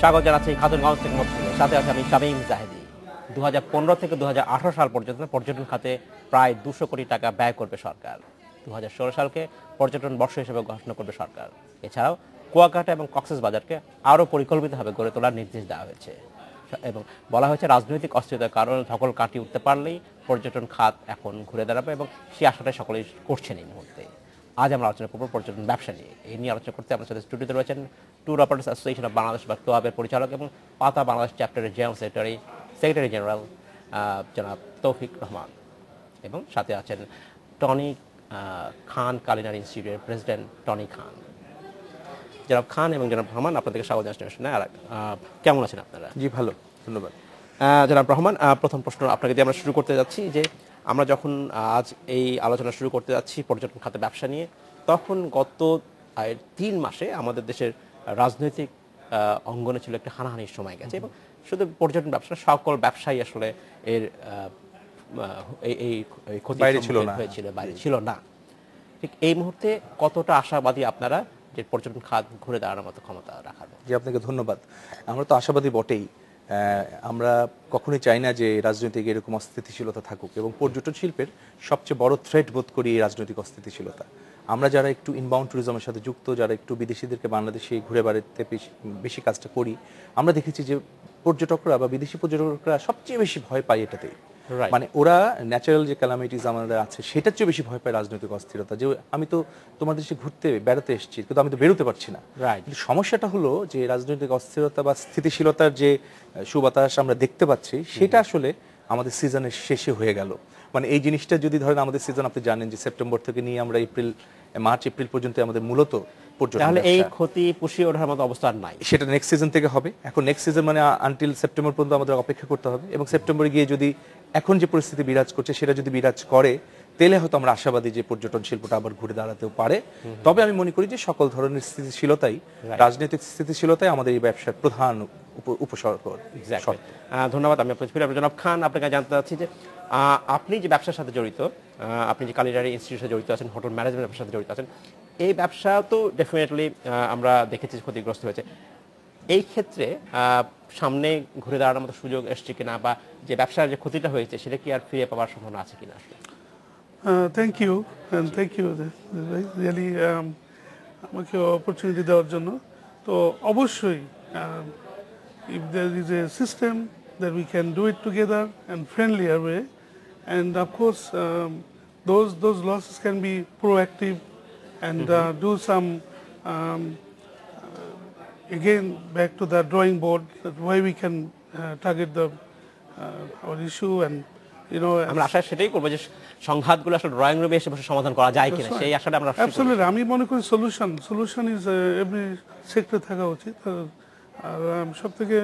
স্বাগত জানাচ্ছি খাতুনগঞ্জ থেকে মধ্যে, সাথে আছে আমি শামীম জাহেদি। 2015 থেকে 2018 সাল পর্যন্ত পর্যটন খাতে প্রায় 200 কোটি টাকা ব্যয় করবে সরকার। 2016 সালকে পর্যটন বর্ষ হিসেবে ঘোষণা করবে সরকার। এছাড়াও কুয়াকাটা এবং কক্সবাজারকে আরও পরিকল্পিতভাবে গড়ে তোলার নির্দেশ দেওয়া হয়েছে এবং বলা হয়েছে রাজনৈতিক অস্থিরতার কারণে ধকল কাটিয়ে উঠতে পারলেই পর্যটন খাত এখন ঘুরে দাঁড়াবে এবং সেই আশাটাই সকলেই করছেন এই মুহূর্তে। আজ আমরা আলোচনা করব পর্যটন ব্যবসা নিয়ে। এই নিয়ে আলোচনা করতে আমাদের সাথে স্টুডিওতে রয়েছেন tour operators association of Bangladesh বা টোয়াবের পরিচালক এবং পাতা বাংলাদেশ চ্যাপ্টারের জেনারেল সেক্রেটারি জেনারেল জনাব তৌফিক রহমান, এবং সাথে আছেন টনি খান কালিনারি ইনস্টিটিউটের প্রেসিডেন্ট টনি খান। জনাব খান এবং জনাব রহমান, আপনাদেরকে স্বাগত জানাচ্ছি। কেমন আছেন আপনারা? জি ভালো, ধন্যবাদ। জনাব রহমান, প্রথম প্রশ্ন আপনাকে দিয়ে আমরা শুরু করতে যাচ্ছি যে আমরা যখন আজ এই আলোচনা শুরু করতে যাচ্ছি পর্যটন খাতে ব্যবসা নিয়ে, তখন গত 3 মাসে আমাদের দেশের রাজনৈতিক অঙ্গনে ছিল একটা হানাহানির সময় গেছে এবং শুধু পর্যটন ব্যবসা, সকল ব্যবসায়ী আসলে এর এই ক্ষতি হয়েছিল, বাইরে ছিল না। ঠিক এই মুহূর্তে কতটা আশাবাদী আপনারা যে পর্যটন খাত ঘুরে দাঁড়ানোর মতো ক্ষমতা রাখাবে? জি, আপনাকে ধন্যবাদ। আমরা তো আশাবাদী বটেই। আমরা কখনোই চাই না যে রাজনৈতিক এরকম অস্থিতিশীলতা থাকুক, এবং পর্যটন শিল্পের সবচেয়ে বড় থ্রেট বোধ করি এই রাজনৈতিক অস্থিতিশীলতা। আমরা যারা একটু ইনবাউন্ড ট্যুরিজমের সাথে যুক্ত, যারা একটু বিদেশিদেরকে বাংলাদেশে ঘুরে বেড়াতে বেশি কাজটা করি, আমরা দেখেছি যে পর্যটকরা বা বিদেশি পর্যটকরা সবচেয়ে বেশি ভয় পায় এটাতেই। মানে ওরা ন্যাচারাল যে ক্যালামিটিস আমাদের আছে সেটার চেয়ে বেশি ভয় পায় রাজনৈতিক অস্থিরতা। যে আমি তো তোমার দেশে ঘুরতে বেড়াতে এসেছি, কিন্তু আমি তো বেরোতে পারছি না। কিন্তু সমস্যাটা হলো যে রাজনৈতিক অস্থিরতা বা স্থিতিশীলতার যে সুবাতাস আমরা দেখতে পাচ্ছি, সেটা আসলে আমাদের সিজনের শেষে হয়ে গেল। মানে এই জিনিসটা যদি ধরেন আমাদের সিজন, আপনি জানেন যে সেপ্টেম্বর থেকে নিয়ে আমরা মার্চ এপ্রিল পর্যন্ত আমাদের মূলত তাহলে এই ক্ষতি পুষিয়ে ওঠার মতো অবস্থা নাই। সেটা নেক্সট সিজন থেকে হবে। এখন নেক্সট সিজন মানে আনটিল সেপ্টেম্বর পর্যন্ত আমাদের অপেক্ষা করতে হবে, এবং সেপ্টেম্বরে গিয়ে যদি এখন যে পরিস্থিতি বিরাজ করছে সেটা যদি বিরাজ করে, তাহলে হয়তো আমরা আশাবাদী যে পর্যটন শিল্পটা আবার ঘুরে দাঁড়াতেও পারে। তবে আমি মনে করি যে সকল ধরনের স্থিতিশীলতাই, রাজনৈতিক স্থিতিশীলতাই আমাদের এই ব্যবসার প্রধান উপসর্গ। ধন্যবাদ। আমি আপনাকে ফিরে জনাব খান, আপনাকে জানতে চাচ্ছি যে আপনি যে ব্যবসার সাথে জড়িত, আপনি যে কালিনারি ইনস্টিটিউটের সাথে জড়িত আছেন, হোটেল ম্যানেজমেন্ট ব্যবসার সাথে জড়িত আছেন, এই ব্যবসা তো ডেফিনেটলি আমরা দেখেছি ক্ষতিগ্রস্ত হয়েছে। এই ক্ষেত্রে সামনে ঘুরে দাঁড়ানোর মতো সুযোগ এসছে কিনা, বা যে ব্যবসার যে ক্ষতিটা হয়েছে সেটা কি আর ফিরে পাওয়ার সম্ভাবনা আছে কিনা? থ্যাংক ইউ রিয়েলি আমাকে অপরচুনিটি দেওয়ার জন্য। তো অবশ্যই if there is a system that we can do it together and friendlier way, and of course those losses can be proactive and do some again back to the drawing board, that way we can target the our issue, and আমরা আশা সেটাই করবো যে সংঘাতগুলো আসলে drawing রুমে এসে বসে সমাধান করা যায় কিনা, সেই আশাটা আমরা অ্যাবসলিউটলি। আমি মনে করি সলিউশন ইজ এভরি সেক্টর থাকা উচিত। আর সব থেকে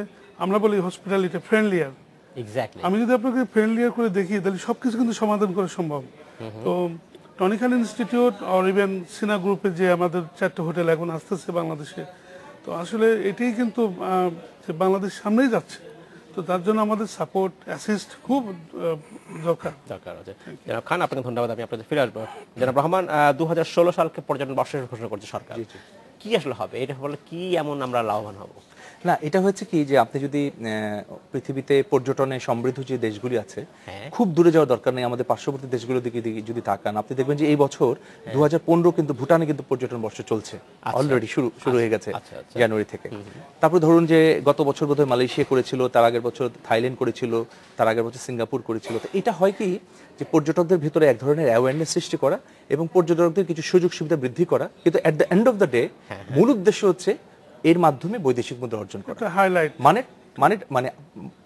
আমরা বলি হসপিটালিটি ফ্রেন্ডলিয়ার। এক্স্যাক্টলি। আমি যদি আপনাকে ফ্রেন্ডলিয়ার করে দেখি, তাহলে সবকিছু কিন্তু সমাধান করা সম্ভব। তো টনি খান ইনস্টিটিউট আর ইভেন সিনা গ্রুপে যে আমাদের 4টে হোটেল এখন আসতেছে বাংলাদেশে, তো আসলে এটাই কিন্তু বাংলাদেশ সামনেই যাচ্ছে। তো তার জন্য আমাদের সাপোর্ট অ্যাসিস্ট খুব দরকার আছে। জনাব খান, আপনাকে ধন্যবাদ। আমি আপনাদের ফিরে আসবো। জনাব রহমান, 2016 সালকে পর্যটন বর্ষ ঘোষণা করছে সরকার। কি আসলে হবে এটা? বলে কি এমন আমরা লাভবান হব? না, এটা হচ্ছে কি যে আপনি যদি পৃথিবীতে পর্যটনে সমৃদ্ধ যে দেশগুলি আছে, খুব দূরে যাওয়ার দরকার নেই। আমাদের পার্শ্ববর্তী দেশগুলোর দিকে যদি তাকান, আপনি দেখবেন যে এই বছর 2015 কিন্তু ভুটানে কিন্তু পর্যটন বর্ষ চলছে, অলরেডি শুরু হয়ে গেছে জানুয়ারি থেকে। তারপর ধরুন যে গত বছর বোধহয় মালয়েশিয়া করেছিল, তার আগের বছর থাইল্যান্ড করেছিল, তার আগের বছর সিঙ্গাপুর করেছিল। তো এটা হয় কি যে পর্যটকদের ভিতরে এক ধরনের অ্যাওয়ারনেস সৃষ্টি করা এবং পর্যটকদের কিছু সুযোগ সুবিধা বৃদ্ধি করা, কিন্তু at the end of the day মূল উদ্দেশ্য হচ্ছে এর মাধ্যমে বৈদেশিক মুদ্রা অর্জন করা। হাইলাইট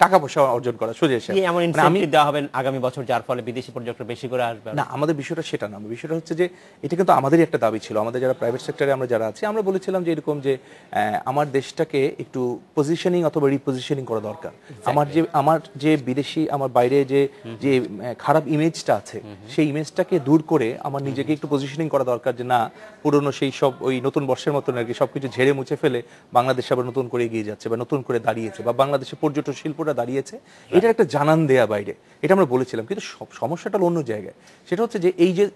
টাকা পয়সা অর্জন করা সোজা হিসাব। কি এমন মানে ইনসেন্টিভ দেওয়া হবে আগামী বছর যার ফলে বিদেশি পর্যটক বেশি করে আসবে? না, আমাদের বিষয়টা সেটা না। বিষয়টা হচ্ছে যে এটা কিন্তু আমাদেরই একটা দাবি ছিল। আমাদের যারা প্রাইভেট সেক্টরে আমরা যারা আছি, আমরা বলেছিলাম যে এরকম যে আমার দেশটাকে একটু পজিশনিং অথবা রিপজিশনিং করা দরকার। আমার যে বিদেশি, আমার বাইরে যে যে খারাপ ইমেজটা আছে, সেই ইমেজটাকে দূর করে আমার নিজেকে একটু পজিশনিং করা দরকার, যে না পুরনো সেই সব ওই নতুন বর্ষের মতন আর কি সবকিছু ঝেড়ে মুছে ফেলে বাংলাদেশ আবার নতুন করে এগিয়ে যাচ্ছে বা নতুন করে দাঁড়িয়েছে বা বাংলাদেশের পর্যটন শিল্পটা দাঁড়িয়েছে, এটার একটা জানান দেয়া বাইরে, এটা আমরা বলেছিলাম। কিন্তু সমস্যাটা অন্য জায়গায়। সেটা হচ্ছে যে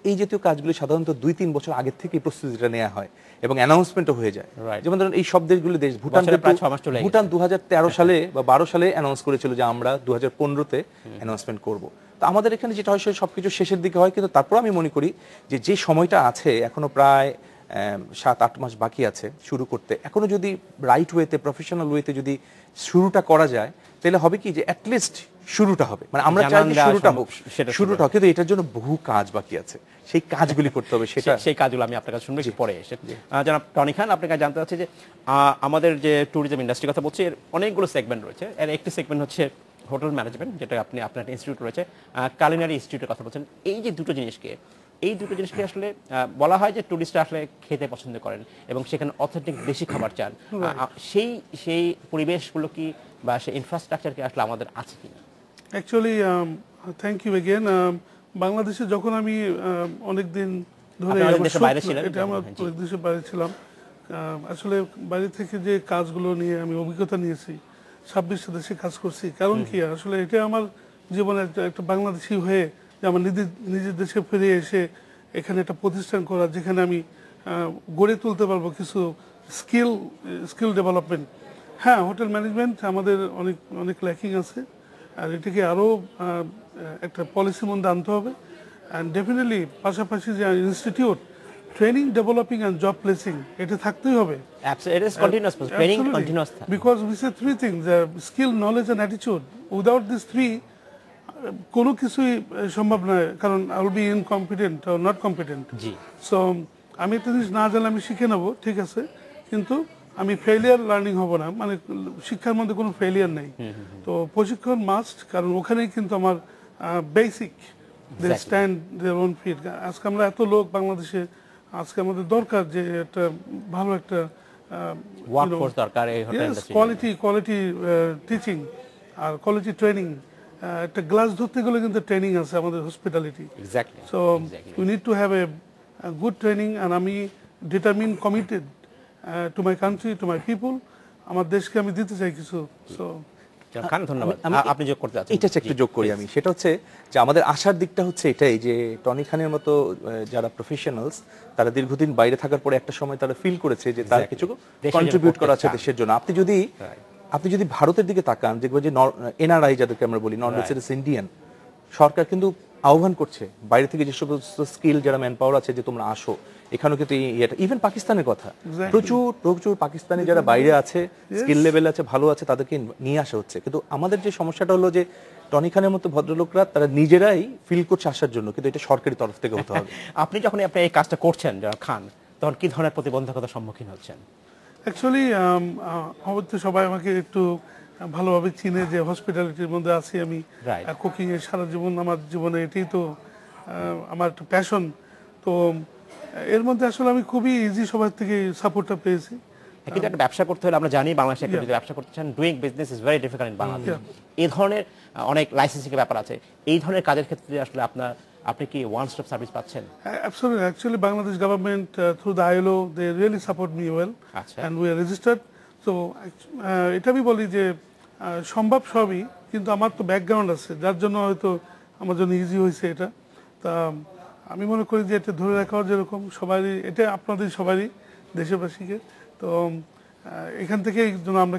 এই জাতীয় কাজগুলি সাধারণত 2-3 বছর আগের থেকেই প্রস্তুতিটা নেওয়া হয় এবং অ্যানাউন্সমেন্টও হয়ে যায়। যেমন ধরুন এই সব দেশগুলো ভুটান 2013 সালে বা 12 সালে অ্যানাউন্স করেছিল যে আমরা 2015-তে অ্যানাউন্সমেন্ট করব। তো আমাদের এখানে যেটা হয় সবকিছু শেষের দিকে হয়, কিন্তু তারপর আমি মনে করি যে সময়টা আছে এখনো প্রায় 7-8 মাস বাকি আছে শুরু করতে, এখনো যদি রাইট ওয়েতে প্রফেশনাল ওয়েতে যদি শুরুটা করা যায়, তাহলে হবে কি যে অ্যাটলিস্ট শুরুটা হবে। মানে আমরা চাই যে শুরুটা হোক, কিন্তু এটার জন্য বহু কাজ বাকি আছে, সেই কাজগুলি করতে হবে। সেই কাজগুলো আমি আপনার কাছে শুনবো একটু পরে এসে। জনাব টনি খান, আপনার কাছে জানতে চাচ্ছি যে আমাদের যে ট্যুরিজম ইন্ডাস্ট্রির কথা বলছি, এর অনেকগুলো সেগমেন্ট রয়েছে। এর একটি সেগমেন্ট হচ্ছে হোটেল ম্যানেজমেন্ট, যেটা আপনার ইনস্টিটিউট রয়েছে, কালিনারি ইনস্টিটিউটের কথা বলছেন। এই দুটো জিনিসকে আসলে বলা হয় যে টুরিস্টরা আসলে খেতে পছন্দ করেন এবং সেখানে অথেন্টিক দেশি খাবার চান। সেই পরিবেশগুলো কি বা সেই ইনফ্রাস্ট্রাকচার কি আসলে আমাদের আছে কিনা? Actually thank you again. বাংলাদেশে যখন আমি অনেকদিন ধরে এটা আমার দেশের বাইরে ছিলাম, আসলে বাইরে থেকে যে কাজগুলো নিয়ে আমি অভিজ্ঞতা নিয়েছি, 26টা দেশে কাজ করছি। কারণ কি, আসলে এটা আমার জীবনে একটা বাংলাদেশি হয়ে যে আমার নিজের দেশে ফিরে এসে এখানে একটা প্রতিষ্ঠান করা, যেখানে আমি গড়ে তুলতে পারবো কিছু স্কিল ডেভেলপমেন্ট। হ্যাঁ, হোটেল ম্যানেজমেন্ট আমাদের অনেক ল্যাকিং আছে, আর এটাকে আরও একটা পলিসির মধ্যে আনতে হবে। অ্যান্ড ডেফিনেটলি পাশাপাশি যে institute training, developing and job placing, এটা থাকতেই হবে। Because we say three things: skill, knowledge and attitude. Without these three, কোনো কিছুই সম্ভব নয়, কারণ I will be incompetent or not competent. So আমি একটা জিনিস না জানলে আমি শিখে নেবো, ঠিক আছে, কিন্তু আমি ফেলিয়ার লার্নিং হব না। মানে শিক্ষার মধ্যে কোনো ফেলিয়ার নেই। তো প্রশিক্ষণ মাস্ট, কারণ ওখানেই কিন্তু আমার basic they stand their own feet. আজকে আমরা এত লোক বাংলাদেশে, আজকে আমাদের দরকার যে একটা ভালো একটা কোয়ালিটি টিচিং আর কোয়ালিটি ট্রেনিং। একটা গ্লাস ধরতে গেলে কিন্তু ট্রেনিং আছে আমাদের hospitality. So we need to have a good training. আর আমি determine, committed to my country, to my people. আমার দেশকে আমি দিতে চাই কিছু। সো আপনি যোগ করতে চাচ্ছেন, এটা একটু যোগ করি আমি। সেটা হচ্ছে যে আমাদের আশার দিকটা হচ্ছে এটাই যে টনি খানের মতো যারা প্রফেশনালস, তারা দীর্ঘদিন বাইরে থাকার পরে একটা সময় তারা ফিল করেছে যে তার কিছু কন্ট্রিবিউট করা আছে দেশের জন্য। আপনি যদি ভারতের দিকে তাকান, দেখবেন যে এনআরআই যাদেরকে আমরা বলি, নন রেসিডেন্স ইন্ডিয়ান, সরকার কিন্তু আহ্বান করছে বাইরে থেকে যে সমস্ত স্কিল যারা ম্যান পাওয়ার আছে যে তোমরা আসো এখানেও। কিন্তু ইভেন পাকিস্তানের কথা, প্রচুর পাকিস্তানি যারা বাইরে আছে, স্কিল লেভেল আছে, ভালো আছে, তাদেরকে নিয়ে আসা হচ্ছে। কিন্তু আমাদের যে সমস্যাটা হলো যে টনি খানের মতো ভদ্রলোকরা তারা নিজেরাই ফিল করছে আসার জন্য, কিন্তু এটা সরকারি তরফ থেকে হতে হবে। আপনি যখন এই কাজটা করছেন যারা খান, তখন কি ধরনের প্রতিবন্ধকতার সম্মুখীন হচ্ছেন? অ্যাকচুয়ালি হয়তো সবাই আমাকে একটু ভালোভাবে চিনে যে হসপিটালিটির মধ্যে আছি আমি। কুকিং এর সারা জীবন আমার জীবনে এটাই তো আমার একটা প্যাশন। তো এর মধ্যে আসলে আমি খুবই ইজি সবার থেকে সাপোর্টটা পেয়েছি। কিন্তু একটা ব্যবসা করতে হলে আমরা জানি বাংলাদেশে একটা যদি ব্যবসা করতে চান, doing business is very difficult in Bangladesh. এই ধরনের অনেক লাইসেন্সিং এর ব্যাপার আছে। এই ধরনের কাজের ক্ষেত্রে আসলে আপনি কি ওয়ান স্টপ সার্ভিস পাচ্ছেন? Absolutely. Actually, Bangladesh government through the ILO, they really support me well, and we are registered. So এটা আমি বলি যে সম্ভব সবই, কিন্তু আমার তো ব্যাকগ্রাউন্ড আছে, যার জন্য হয়তো আমার জন্য ইজি হয়েছে এটা। তা আমি মনে করি যে এটা ধরে রাখা যেরকম সবারই, এটা আপনাদের সবারই, দেশবাসীকে। তো এখান থেকে আমরা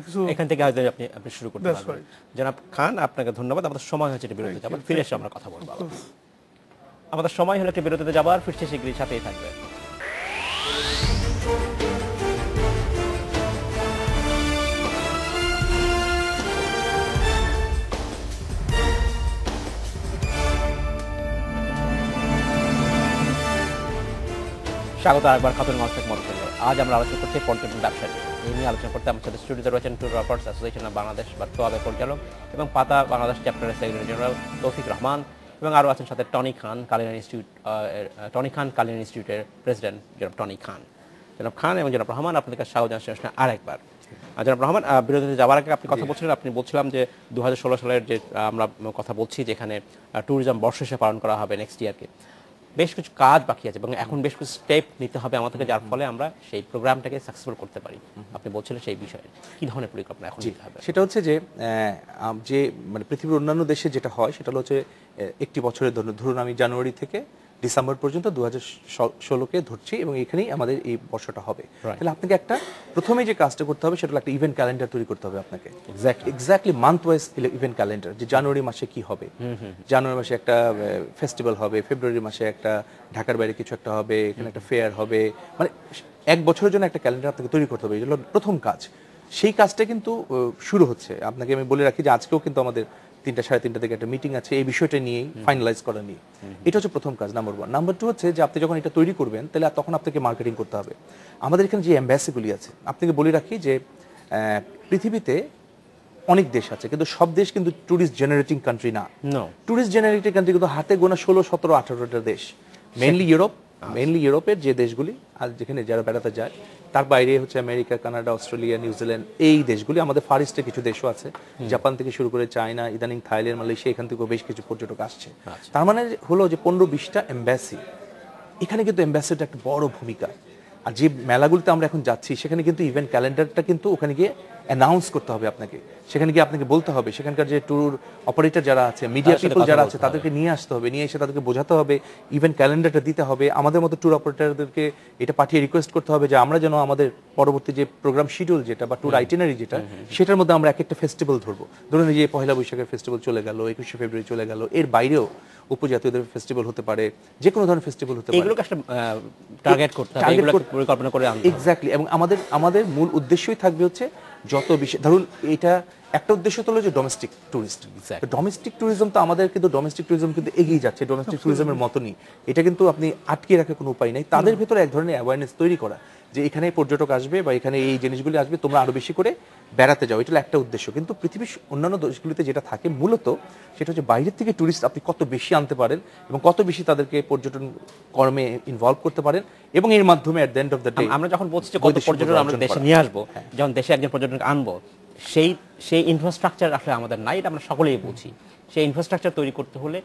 হয়তো আপনি শুরু করতে পারবেন। জনাব খান, আপনাকে ধন্যবাদ। আমাদের সময় হয়েছে এটা বিরতিতে যাবার, ফিরে এসে আমরা কথা বলবো। আমাদের সময় হলো একটা বিরতিতে যাবার, ফিরছে শীঘ্রই, সাথেই থাকবে। স্বাগত আরেকবার খাতুনগঞ্জ থেকে মত। আজ আমরা আলোচনা করছি পর্যটন ব্যবসা নিয়ে। এই নিয়ে আলোচনা করতে আমার সাথে স্টুডিওতে রয়েছেন tour operators association of Bangladesh বা টোয়াবের পরিচালক এবং পাতা বাংলাদেশ চ্যাপ্টারের সেক্রেটারি জেনারেল তৌফিক রহমান, এবং আরও আছেন সাথে টনি খান কালিনা ইনস্টিটিউটের প্রেসিডেন্ট জনাব টনি খান। জনাব খান এবং জনাব রহমান, আপনাদের কাছে স্বাগত জানাচ্ছি আরেকবার। জনাব রহমান, বিরতিতে যাওয়ার আগে আপনি কথা বলছিলেন, আপনি বলছিলাম যে 2016 সালের যে আমরা কথা বলছি যেখানে ট্যুরিজম বর্ষ হিসেবে পালন করা হবে নেক্সট ইয়ারকে, বেশ কিছু কাজ বাকি আছে এবং এখন বেশ কিছু স্টেপ নিতে হবে আমাদেরকে, যার ফলে আমরা সেই প্রোগ্রামটাকে সাকসেসফুল করতে পারি। আপনি বলছিলেন সেই বিষয়ে কি ধরনের পরিকল্পনা এখন নিতে হবে? সেটা হচ্ছে যে যে মানে পৃথিবীর অন্যান্য দেশে যেটা হয় সেটা হচ্ছে একটি বছরের ধরুন আমি জানুয়ারি থেকে ডিসেম্বর পর্যন্ত 2016কে ধরছি এবং এখানেই আমাদের এই বর্ষটা হবে। তাহলে আপনাকে একটা প্রথমে যে কাজটা করতে হবে সেটা হলো একটা ইভেন্ট ক্যালেন্ডার তৈরি করতে হবে আপনাকে, exactly month wise event calendar, যে জানুয়ারি মাসে কি হবে, জানুয়ারি মাসে একটা ফেস্টিভ্যাল হবে, ফেব্রুয়ারি মাসে একটা ঢাকার বাইরে কিছু একটা হবে, এখানে একটা ফেয়ার হবে, মানে এক বছরের জন্য একটা ক্যালেন্ডার আপনাকে তৈরি করতে হবে। এটা হলো প্রথম কাজ। সেই কাজটা কিন্তু শুরু হচ্ছে। আপনাকে আমি বলে রাখি যে আজকেও কিন্তু আমাদের 3টা সাড়ে 3টা থেকে একটা মিটিং আছে এই বিষয়টা নিয়েই, ফাইনালাইজ করা নিয়ে। এটা হচ্ছে প্রথম কাজ, নাম্বার 1। নাম্বার 2 হচ্ছে যে আপনি যখন এটা তৈরি করবেন তাহলে তখন আপনাকে মার্কেটিং করতে হবে। আমাদের এখানে যে এম্বাসিগুলি আছে, আপনাকে বলে রাখি যে পৃথিবীতে অনেক দেশ আছে কিন্তু সব দেশ কিন্তু ট্যুরিস্ট জেনারেটিং কান্ট্রি না। ট্যুরিস্ট জেনারেটিং কান্ট্রি কিন্তু হাতে গোনা 16, 17, 18টা দেশ, মেইনলি ইউরোপের যে দেশগুলি আর যেখানে যারা বেড়াতে যায়, তার বাইরে হচ্ছে আমেরিকা, কানাডা, অস্ট্রেলিয়া, নিউজিল্যান্ড, এই দেশগুলি, আমাদের ফার ইস্টে কিছু দেশও আছে, জাপান থেকে শুরু করে চায়না, ইদানিং থাইল্যান্ড, মালয়েশিয়া, এখান থেকেও বেশ কিছু পর্যটক আসছে। তার মানে হলো যে 15-20টা এম্বাসি। এখানে কিন্তু এম্বাসিটা একটা বড় ভূমিকা। আর যে মেলাগুলিতে আমরা এখন যাচ্ছি সেখানে কিন্তু ইভেন্ট ক্যালেন্ডারটা কিন্তু ওখানে গিয়ে অ্যানাউন্স করতে হবে আপনাকে, সেখানে গিয়ে আপনাকে বলতে হবে, সেখানকার যে ট্যুর অপারেটর যারা আছে, মিডিয়া পিপল যারা আছে, তাদেরকে নিয়ে আসতে হবে, নিয়ে এসে তাদেরকে বোঝাতে হবে, ইভেন্ট ক্যালেন্ডারটা দিতে হবে। আমাদের মতো ট্যুর অপারেটরদেরকে এটা পাঠিয়ে রিকোয়েস্ট করতে হবে যে আমরা যেন আমাদের পরবর্তী যে প্রোগ্রাম শিডিউল যেটা বা ট্যুর আইটিনারি যেটা, সেটার মধ্যে আমরা একটা ফেস্টিভ্যাল ধরবো। ধরুন এই যে পহেলা বৈশাখের ফেস্টিভ্যাল চলে গেল, 21শে ফেব্রুয়ারি চলে গেল, এর বাইরেও উপজাতীয়দের ফেস্টিভ্যাল হতে পারে, যে কোনো ধরনের ফেস্টিভ্যাল হতে পারে, এগুলোকে একটা টার্গেট করতে হবে, এগুলোকে পরিকল্পনা করে আনতে হবে। এক্স্যাক্টলি। এবং আমাদের মূল উদ্দেশ্যই থাকবে হচ্ছে যত বেশি, ধরুন এটা একটা উদ্দেশ্য তো হলো যে ডোমেস্টিক ট্যুরিস্ট, ডোমেস্টিক ট্যুরিজম তো আমাদের কিন্তু ডোমেস্টিক ট্যুরিজম কিন্তু এগিয়ে যাচ্ছে ডোমেস্টিক ট্যুরিজমের মতনই। এটা কিন্তু আপনি আটকে রাখার কোনো উপায় নেই। তাদের ভেতরে এক ধরনের অ্যাওয়ারনেস তৈরি করা যে এখানে পর্যটক আসবে বা এখানে এই জিনিসগুলি আসবে, তোমরা আরো বেশি করে বেড়াতে যাও, এটা একটা উদ্দেশ্য। কিন্তু পৃথিবীর অন্যান্য দেশগুলিতে যেটা থাকে মূলত সেটা হচ্ছে বাইরের থেকে ট্যুরিস্ট আপনি কত বেশি আনতে পারেন এবং কত বেশি তাদেরকে পর্যটন কর্মে ইনভলভ করতে পারেন, এবং এর মাধ্যমে at the end of the day আমরা যখন বলছি যে কত পর্যটন আমরা দেশে নিয়ে আসবো, যখন দেশে একজন পর্যটক আনবো, সেই ইনফ্রাস্ট্রাকচার আসলে আমাদের নাই, এটা আমরা সকলেই বুঝি। সেই ইনফ্রাস্ট্রাকচার তৈরি করতে হলে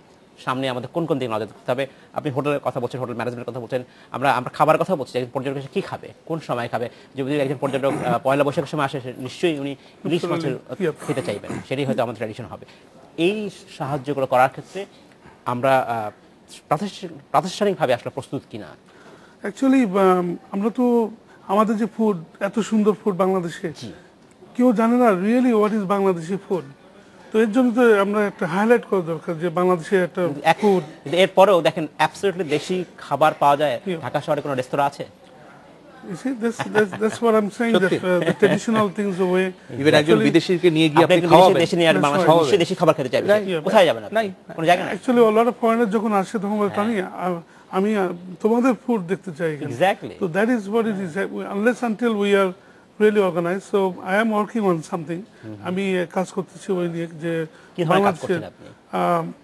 সামনে আমাদের কোন কোন দিকে নজর দিতে হবে? আপনি হোটেলের কথা বলছেন, হোটেল ম্যানেজমেন্টের কথা বলছেন, আমরা খাবার কথা বলছি, একজন পর্যটক এসে কি খাবে, কোন সময় খাবে। যদি একজন পর্যটক পয়লা বৈশাখের সময় আসে, নিশ্চয়ই উনি ইলিশ মাছের খেতে চাইবেন, সেটাই হয়তো আমাদের ট্র্যাডিশন হবে। এই সাহায্যগুলো করার ক্ষেত্রে আমরা প্রাতিষ্ঠানিকভাবে আসলে প্রস্তুত কিনা? অ্যাকচুয়ালি আমরা তো আমাদের যে ফুড, এত সুন্দর ফুড বাংলাদেশে, কেউ জানে না really what is Bangladeshi food. তো এর জন্য তো আমরা একটা হাইলাইট করা দরকার যে বাংলাদেশে একটা ফুড। এরপরেও দেখেন অ্যাবসলিউটলি দেশি খাবার পাওয়া যায়। ঢাকা শহরে কোনো রেস্তোরাঁ আছে? You see, that's what I'm saying. That the traditional things away. Even একজন বিদেশিকে নিয়ে গিয়ে আপনি খাওয়াবেন, দেশি নিয়ে বাংলাদেশে দেশি খাবার খেতে চাইবেন, কোথায় যাবেন আপনি? কোনো জায়গা না। Actually, a lot of foreigners যখন আসে তখন বলে টনি আমি তোমাদের ফুড দেখতে চাই। Exactly. So that is what it is. Unless until we are really organized. So I am working on something. আমি কাজ করতেছি ওই নিয়ে যে বাংলাদেশের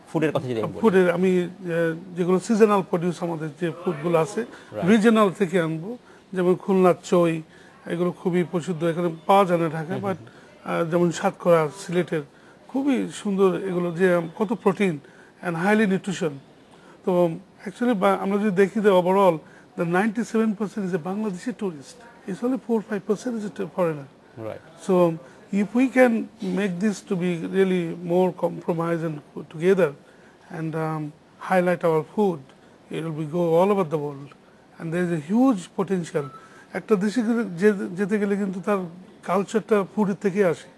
ফুডের কথা যদি বলি, ফুডের আমি যেগুলো সিজনাল প্রোডিউস আমাদের যে ফুডগুলো আছে রিজিওনাল থেকে আনবো, যেমন খুলনার চই, এগুলো খুবই প্রসিদ্ধ, এখানে পাওয়া যায় না ঢাকায়, বাট যেমন সাতক্ষীরা, সিলেটের খুবই সুন্দর এগুলো, যে কত প্রোটিন অ্যান্ড হাইলি নিউট্রিশন। তো অ্যাকচুয়ালি আমরা যদি দেখি যে overall the 97% is a Bangladeshi tourist, it's only 4-5% is a foreigner. So if we can make this to be really more compromised and put together and highlight our food, it will be go all over the world. And there is a huge potential. একটা দেশে যেতে গেলে কিন্তু তার কালচারটা ফুডের থেকে আসে।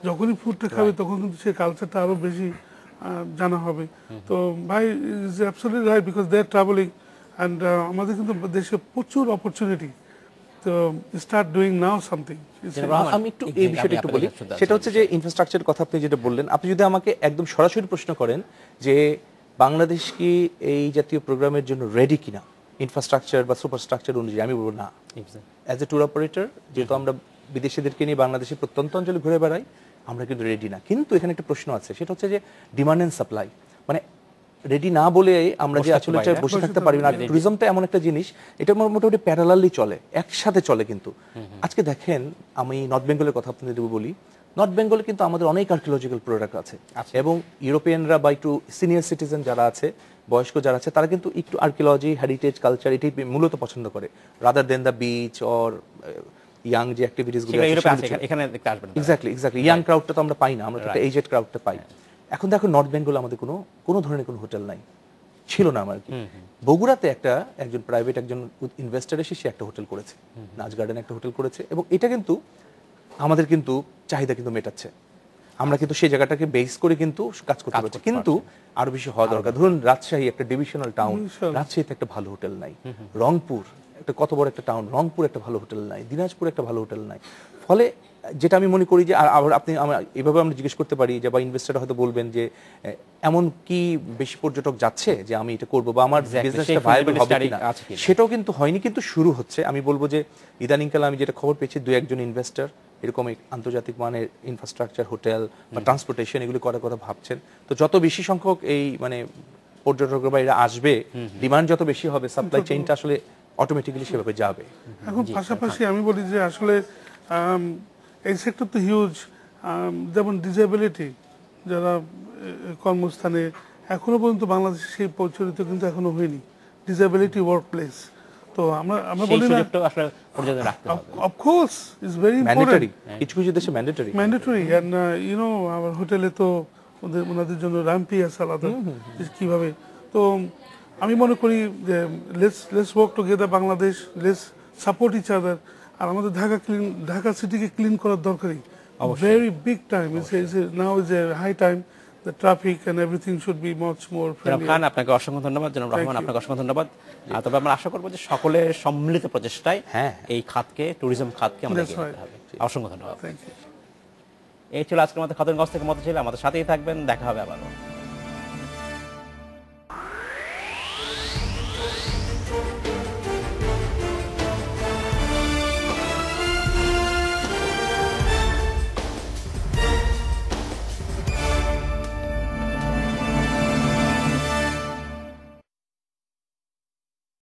যখনই ফুডটা খাবে তখন কিন্তু সে কালচারটা আরো বেশি জানা হবে। তো ভাই is absolutely right, because they are travelling and আমাদের কিন্তু দেশে প্রচুর অপরচুনিটি। তো স্টার্ট ডুইং নাও সামথিং। আমি একটু এই বিষয়টা একটু বলি, সেটা হচ্ছে যে ইনফ্রাস্ট্রাকচার কথা আপনি যেটা বললেন, আপনি যদি আমাকে একদম সরাসরি প্রশ্ন করেন যে বাংলাদেশ কি এই জাতীয় প্রোগ্রামের জন্য রেডি কিনা, ইনফ্রাস্ট্রাকচার বা সুপারস্ট্রাকচার অনুযায়ী, আমি বলবো না। অ্যাজ এ ট্যুর অপারেটর, যেহেতু আমরা বিদেশিদেরকে নিয়ে বাংলাদেশে প্রত্যন্ত অঞ্চলে ঘুরে বেড়াই, আমরা কিন্তু রেডি না। কিন্তু এখানে একটা প্রশ্ন আছে, সেটা হচ্ছে যে ডিমান্ড অ্যান্ড সাপ্লাই, মানে রেডি না বলে আমরা যে আসলে বসে থাকতে পারি না। ট্যুরিজমটা এমন একটা জিনিস, এটা মোটামুটি প্যারালালি চলে, একসাথে চলে। কিন্তু আজকে দেখেন, আমি নর্থ বেঙ্গলের কথা আপনাদের বলি, নর্থ বেঙ্গলে কিন্তু আমাদের অনেক আর্কিওলজিক্যাল প্রোডাক্ট আছে, এবং ইউরোপিয়ানরা বা একটু সিনিয়র সিটিজেন যারা আছে, বয়স্ক যারা আছে, তারা কিন্তু একটু আর্কিওলজি, হেরিটেজ, কালচার এটাই মূলত পছন্দ করে, rather than the beach or young যে অ্যাক্টিভিটিস গুলো এখানে দেখতে আসবেন। এক্স্যাক্টলি ইয়াং ক্রাউডটা তো আমরা পাই না, আমরা তো একটা এজেড ক্রাউডটা পাই। এখন দেখো নর্থ বেঙ্গলে আমাদের কোনো ধরনের কোনো হোটেল নাই, ছিল না আমার কি। বগুড়াতে একজন প্রাইভেট একজন ইনভেস্টর এসে সে একটা হোটেল করেছে, নাচ গার্ডেন একটা হোটেল করেছে, এবং এটা কিন্তু আমাদের কিন্তু চাহিদা কিন্তু মেটাচ্ছে। আমরা কিন্তু সেই জায়গাটাকে বেস করে কিন্তু কাজ করতে পারছি, কিন্তু আরো বেশি হওয়া দরকার। ধরুন রাজশাহী একটা ডিভিশনাল টাউন, রাজশাহীতে একটা ভালো হোটেল নাই। রংপুর একটা কত বড় একটা টাউন, রংপুর একটা ভালো হোটেল নাই। দিনাজপুর একটা ভালো হোটেল নাই। ফলে যেটা আমি মনে করি যে, আবার আপনি এভাবে আমরা জিজ্ঞেস করতে পারি যে, বা ইনভেস্টর হয়তো বলবেন যে এমন কি বেশি পর্যটক যাচ্ছে যে আমি এটা করবো, বা আমার বিজনেসটা ভায়াবল হবে কিনা, সেটাও কিন্তু হয়নি, কিন্তু শুরু হচ্ছে। আমি বলবো যে ইদানিংকালে আমি যেটা খবর পেয়েছি, 2-1 ইনভেস্টর এরকম আন্তর্জাতিক মানের ইনফ্রাস্ট্রাকচার, হোটেল বা ট্রান্সপোর্টেশন এগুলি করার কথা ভাবছেন। তো যত বেশি সংখ্যক এই মানে পর্যটকরা বা এরা আসবে, ডিমান্ড যত বেশি হবে, সাপ্লাই চেইনটা আসলে অটোমেটিক্যালি সেভাবে যাবে। এখন পাশাপাশি আমি বলি যে আসলে এই সেক্টর তো হিউজ, যেমন ডিসেবিলিটি যারা কর্মস্থানে, এখনো পর্যন্ত বাংলাদেশে সেই প্রচলিত কিন্তু এখনো হয়নি ডিসেবিলিটি ওয়ার্ক প্লেস। তো আমরা বলি না, of course is very important, কিছু দেশে ম্যান্ডেটরি। এন্ড আমার হোটেলে তো ওনাদের জন্য র্যাম্পি আছে আলাদা, কিভাবে। তো আমি মনে করি যে let's work together Bangladesh, let's support each other. আর আমাদের ঢাকা সিটিকে ক্লিন করার দরকারই, very big time. Now is a high time, the traffic and everything should be much more friendly. Khan, আপনাকে অসংখ্য ধন্যবাদ। জনাব রহমান, আপনাকে অসংখ্য ধন্যবাদ। তবে আমরা আশা করবো যে সকলের সম্মিলিত প্রচেষ্টায় এই খাতকে, ট্যুরিজম খাতকে আমরা এগিয়ে নিতে হবে। অসংখ্য ধন্যবাদ। এই ছিল আজকের মতো খাতুনগঞ্জ থেকে মতো ছিল। আমাদের সাথেই থাকবেন, দেখা হবে আবারও।